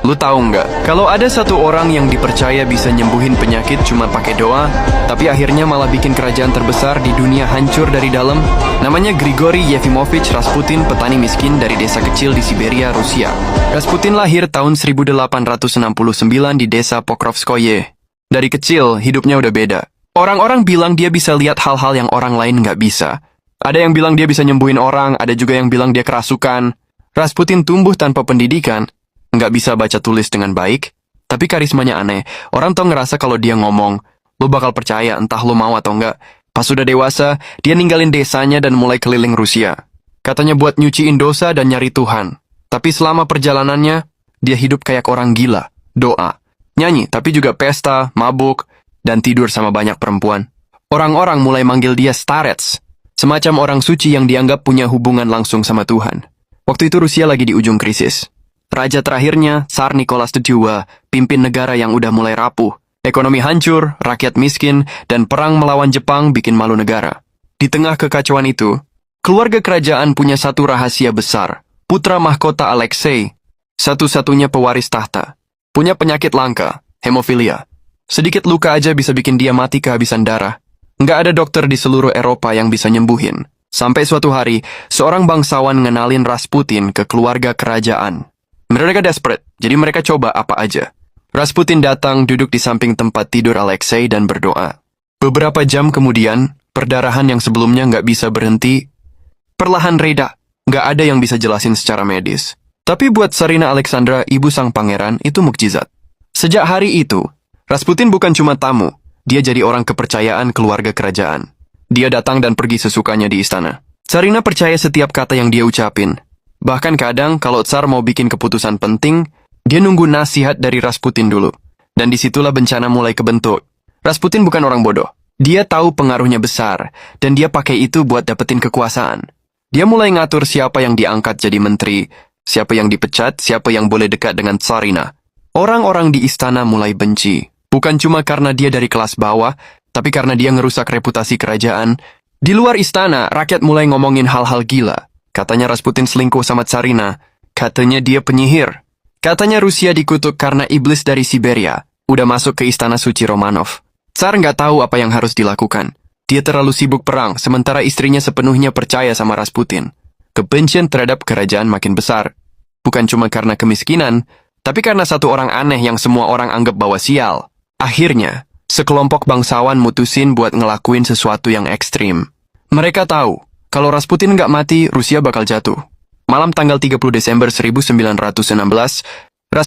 Lu tahu nggak, kalau ada satu orang yang dipercaya bisa nyembuhin penyakit cuma pakai doa, tapi akhirnya malah bikin kerajaan terbesar di dunia hancur dari dalam? Namanya Grigori Yefimovich Rasputin, petani miskin dari desa kecil di Siberia, Rusia. Rasputin lahir tahun 1869 di desa Pokrovskoye. Dari kecil, hidupnya udah beda. Orang-orang bilang dia bisa lihat hal-hal yang orang lain nggak bisa. Ada yang bilang dia bisa nyembuhin orang, ada juga yang bilang dia kerasukan. Rasputin tumbuh tanpa pendidikan, nggak bisa baca tulis dengan baik, tapi karismanya aneh. Orang tuh ngerasa kalau dia ngomong, lo bakal percaya entah lo mau atau nggak. Pas sudah dewasa, dia ninggalin desanya dan mulai keliling Rusia. Katanya buat nyuciin dosa dan nyari Tuhan. Tapi selama perjalanannya, dia hidup kayak orang gila, doa, nyanyi, tapi juga pesta, mabuk, dan tidur sama banyak perempuan. Orang-orang mulai manggil dia starets, semacam orang suci yang dianggap punya hubungan langsung sama Tuhan. Waktu itu Rusia lagi di ujung krisis. Raja terakhirnya, Tsar Nicholas II, pimpin negara yang udah mulai rapuh. Ekonomi hancur, rakyat miskin, dan perang melawan Jepang bikin malu negara. Di tengah kekacauan itu, keluarga kerajaan punya satu rahasia besar. Putra mahkota Alexei, satu-satunya pewaris tahta, punya penyakit langka, hemofilia. Sedikit luka aja bisa bikin dia mati kehabisan darah. Nggak ada dokter di seluruh Eropa yang bisa nyembuhin. Sampai suatu hari, seorang bangsawan ngenalin Rasputin ke keluarga kerajaan. Mereka desperate, jadi mereka coba apa aja. Rasputin datang duduk di samping tempat tidur Alexei dan berdoa. Beberapa jam kemudian, perdarahan yang sebelumnya nggak bisa berhenti, perlahan reda. Nggak ada yang bisa jelasin secara medis. Tapi buat Tsarina Alexandra, ibu sang pangeran, itu mukjizat. Sejak hari itu, Rasputin bukan cuma tamu, dia jadi orang kepercayaan keluarga kerajaan. Dia datang dan pergi sesukanya di istana. Tsarina percaya setiap kata yang dia ucapin. Bahkan kadang kalau Tsar mau bikin keputusan penting, dia nunggu nasihat dari Rasputin dulu. Dan disitulah bencana mulai kebentuk. Rasputin bukan orang bodoh. Dia tahu pengaruhnya besar, dan dia pakai itu buat dapetin kekuasaan. Dia mulai ngatur siapa yang diangkat jadi menteri, siapa yang dipecat, siapa yang boleh dekat dengan Tsarina. Orang-orang di istana mulai benci. Bukan cuma karena dia dari kelas bawah, tapi karena dia ngerusak reputasi kerajaan. Di luar istana, rakyat mulai ngomongin hal-hal gila. Katanya Rasputin selingkuh sama Tsarina. Katanya dia penyihir. Katanya Rusia dikutuk karena iblis dari Siberia udah masuk ke istana suci Romanov. Tsar nggak tahu apa yang harus dilakukan. Dia terlalu sibuk perang, sementara istrinya sepenuhnya percaya sama Rasputin. Kebencian terhadap kerajaan makin besar. Bukan cuma karena kemiskinan, tapi karena satu orang aneh yang semua orang anggap bawa sial. Akhirnya, sekelompok bangsawan mutusin buat ngelakuin sesuatu yang ekstrim. Mereka tahu, kalau Rasputin nggak mati, Rusia bakal jatuh. Malam tanggal 30 Desember 1916,